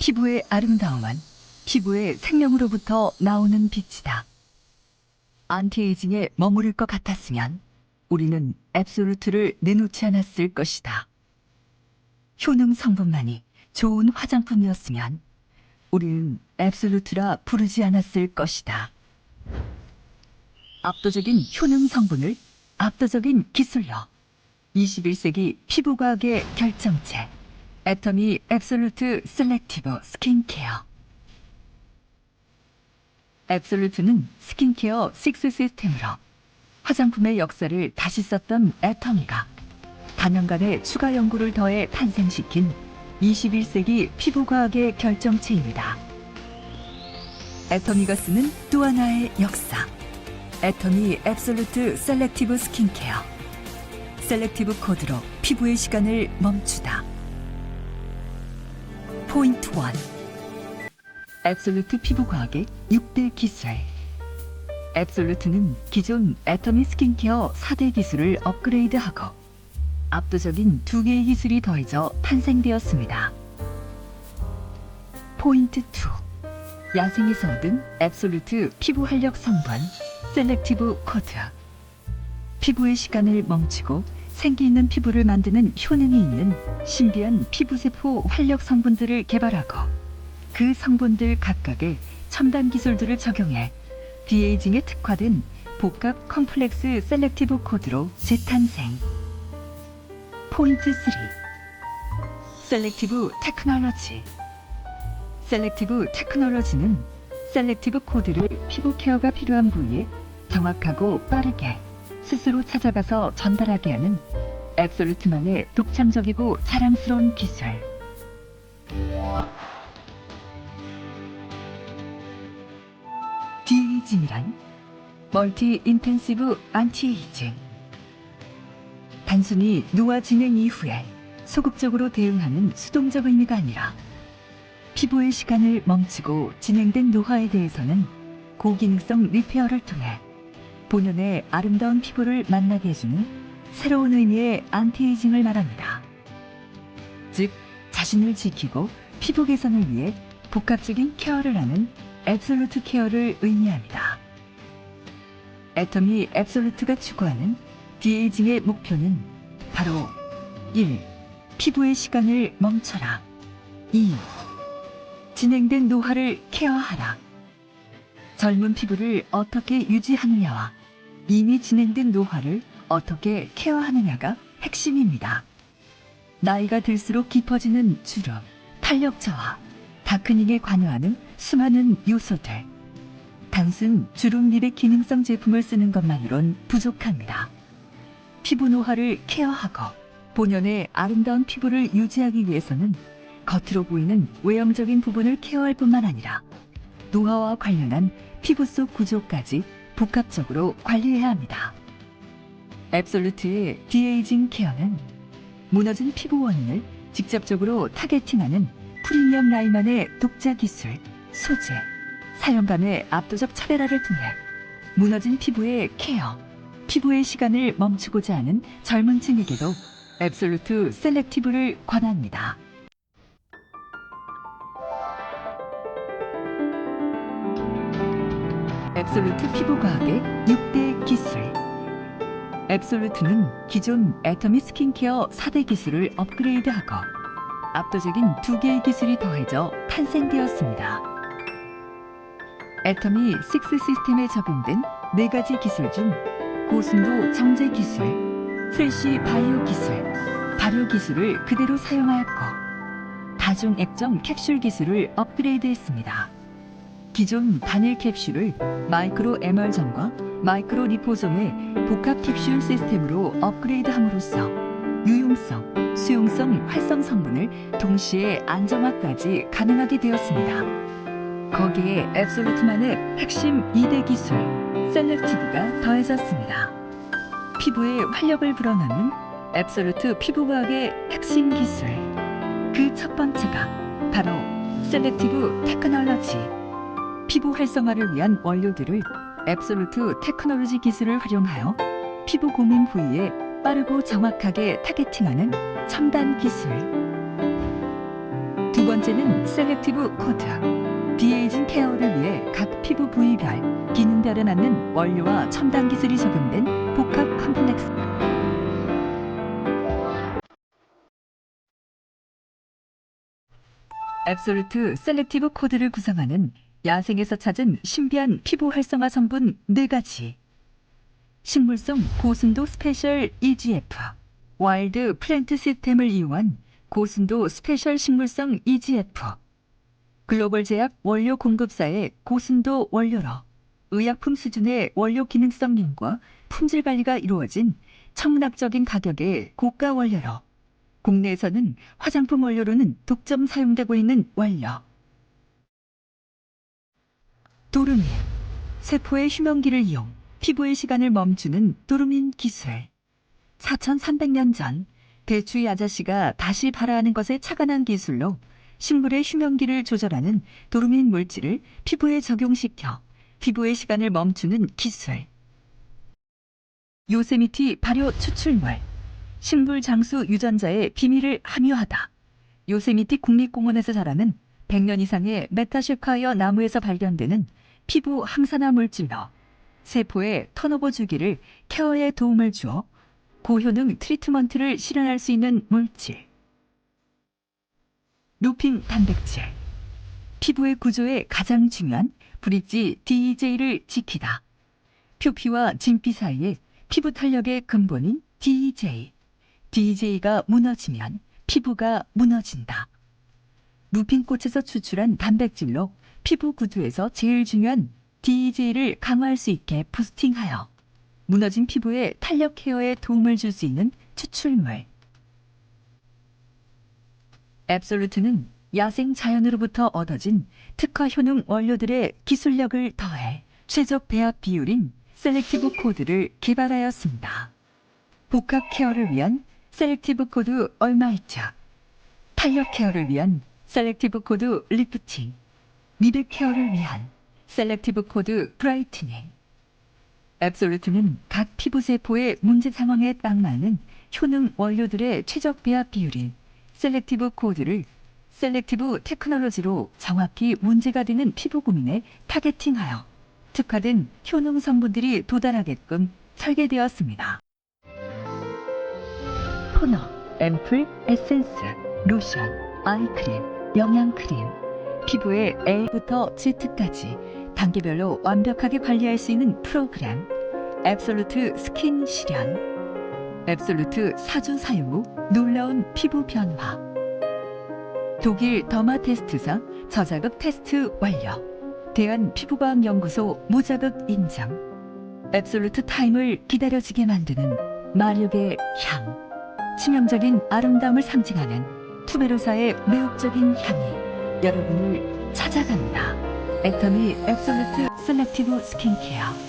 피부의 아름다움은 피부의 생명으로부터 나오는 빛이다. 안티에이징에 머무를 것 같았으면 우리는 앱솔루트를 내놓지 않았을 것이다. 효능 성분만이 좋은 화장품이었으면 우리는 앱솔루트라 부르지 않았을 것이다. 압도적인 효능 성분을 압도적인 기술로 21세기 피부과학의 결정체 애터미 앱솔루트 셀렉티브 스킨케어. 앱솔루트는 스킨케어 6 시스템으로 화장품의 역사를 다시 썼던 애터미가 단연간의 추가 연구를 더해 탄생시킨 21세기 피부과학의 결정체입니다. 애터미가 쓰는 또 하나의 역사. 애터미 앱솔루트 셀렉티브 스킨케어. 셀렉티브 코드로 피부의 시간을 멈추다. 포인트 1. 앱솔루트 피부과학의 6대 기술. 앱솔루트는 기존 애터미 스킨케어 4대 기술을 업그레이드하고 압도적인 2개의 기술이 더해져 탄생되었습니다. 포인트 2. 야생에서 얻은 앱솔루트 피부 활력 성분 셀렉티브 코드. 피부의 시간을 멈추고 생기 있는 피부를 만드는 효능이 있는 신비한 피부세포 활력 성분들을 개발하고 그 성분들 각각의 첨단 기술들을 적용해 디에이징에 특화된 복합 컴플렉스 셀렉티브 코드로 재탄생. 포인트 3. 셀렉티브 테크놀로지. 셀렉티브 테크놀로지는 셀렉티브 코드를 피부 케어가 필요한 부위에 정확하고 빠르게 스스로 찾아가서 전달하게 하는 앱솔루트만의 독창적이고 자랑스러운 기술. 디에이징이란 멀티 인텐시브 안티에이징. 단순히 노화 진행 이후에 소극적으로 대응하는 수동적 의미가 아니라 피부의 시간을 멈추고 진행된 노화에 대해서는 고기능성 리페어를 통해 본연의 아름다운 피부를 만나게 해주는 새로운 의미의 안티에이징을 말합니다. 즉, 자신을 지키고 피부 개선을 위해 복합적인 케어를 하는 앱솔루트 케어를 의미합니다. 애터미 앱솔루트가 추구하는 디에이징의 목표는 바로 1. 피부의 시간을 멈춰라. 2. 진행된 노화를 케어하라. 젊은 피부를 어떻게 유지하느냐와 이미 진행된 노화를 어떻게 케어하느냐가 핵심입니다. 나이가 들수록 깊어지는 주름, 탄력 저하, 다크닝에 관여하는 수많은 요소들. 단순 주름 미백 기능성 제품을 쓰는 것만으론 부족합니다. 피부 노화를 케어하고 본연의 아름다운 피부를 유지하기 위해서는 겉으로 보이는 외형적인 부분을 케어할 뿐만 아니라 노화와 관련한 피부 속 구조까지 복합적으로 관리해야 합니다. 앱솔루트의 디에이징 케어는 무너진 피부 원인을 직접적으로 타겟팅하는 프리미엄 라인만의 독자 기술, 소재, 사용감의 압도적 차별화를 통해 무너진 피부의 케어, 피부의 시간을 멈추고자 하는 젊은 층에게도 앱솔루트 셀렉티브를 권합니다. 앱솔루트 피부과학의 6대 기술. 앱솔루트는 기존 애터미 스킨케어 4대 기술을 업그레이드하고 압도적인 2개의 기술이 더해져 탄생되었습니다. 애터미 6 시스템에 적용된 4가지 기술 중 고순도 정제 기술, 프레쉬 바이오 기술, 발효 기술을 그대로 사용하였고 다중 액정 캡슐 기술을 업그레이드했습니다. 기존 단일 캡슐을 마이크로 에멀전과 마이크로 리포솜의 복합 캡슐 시스템으로 업그레이드함으로써 유용성, 수용성, 활성 성분을 동시에 안정화까지 가능하게 되었습니다. 거기에 앱솔루트만의 핵심 2대 기술, 셀렉티브가 더해졌습니다. 피부에 활력을 불어넣는 앱솔루트 피부과학의 핵심 기술. 그 첫 번째가 바로 셀렉티브 테크놀로지. 피부 활성화를 위한 원료들을 앱솔루트 테크놀로지 기술을 활용하여 피부 고민 부위에 빠르고 정확하게 타겟팅하는 첨단 기술. 두 번째는 셀렉티브 코트. 디에이징 케어를 위해 각 피부 부위별, 기능별에 맞는 원료와 첨단 기술이 적용된 복합 컴플렉스. 앱솔루트 셀렉티브 코드를 구성하는 야생에서 찾은 신비한 피부 활성화 성분 4가지. 식물성 고순도 스페셜 EGF, 와일드 플랜트 시스템을 이용한 고순도 스페셜 식물성 EGF, 글로벌 제약 원료 공급사의 고순도 원료로 의약품 수준의 원료 기능성능과 품질 관리가 이루어진 천문학적인 가격의 고가 원료로 국내에서는 화장품 원료로는 독점 사용되고 있는 원료. 도르민, 세포의 휴명기를 이용 피부의 시간을 멈추는 도르민 기술. 4300년 전 대추이 아저씨가 다시 발화하는 것에 착안한 기술로 식물의 휴명기를 조절하는 도르민 물질을 피부에 적용시켜 피부의 시간을 멈추는 기술. 요세미티 발효 추출물, 식물 장수 유전자의 비밀을 함유하다. 요세미티 국립공원에서 자라는 100년 이상의 메타쉐콰이어 나무에서 발견되는 피부 항산화 물질로 세포의 턴오버 주기를 케어에 도움을 주어 고효능 트리트먼트를 실현할 수 있는 물질. 루핀 단백질, 피부의 구조에 가장 중요한 브릿지 DEJ를 지키다. 표피와 진피 사이에 피부 탄력의 근본인 DEJ. DEJ가 무너지면 피부가 무너진다. 루핀꽃에서 추출한 단백질로 피부 구조에서 제일 중요한 DEJ를 강화할 수 있게 부스팅하여 무너진 피부의 탄력 케어에 도움을 줄 수 있는 추출물. 앱솔루트는 야생 자연으로부터 얻어진 특화 효능 원료들의 기술력을 더해 최적 배합 비율인 셀렉티브 코드를 개발하였습니다. 복합 케어를 위한 셀렉티브 코드 얼마이자, 탄력 케어를 위한 셀렉티브 코드 리프팅, 미백 케어를 위한 셀렉티브 코드 브라이트닝. 앱솔루트는 각 피부 세포의 문제 상황에 딱 맞는 효능 원료들의 최적 배합 비율인 셀렉티브 코드를 셀렉티브 테크놀로지로 정확히 문제가 되는 피부 고민에 타겟팅하여 특화된 효능 성분들이 도달하게끔 설계되었습니다. 토너, 앰플, 에센스, 로션, 아이크림, 영양크림, 피부의 A부터 Z까지 단계별로 완벽하게 관리할 수 있는 프로그램 앱솔루트 스킨 실현. 앱솔루트 4주 사용 후 놀라운 피부 변화. 독일 더마테스트사 저자극 테스트 완료. 대한피부과학연구소 무자극 인정. 앱솔루트 타임을 기다려지게 만드는 마력의 향. 치명적인 아름다움을 상징하는 투베로사의 매혹적인 향이 여러분을 찾아갑니다. 애터미 앱솔루트 셀렉티브 스킨케어.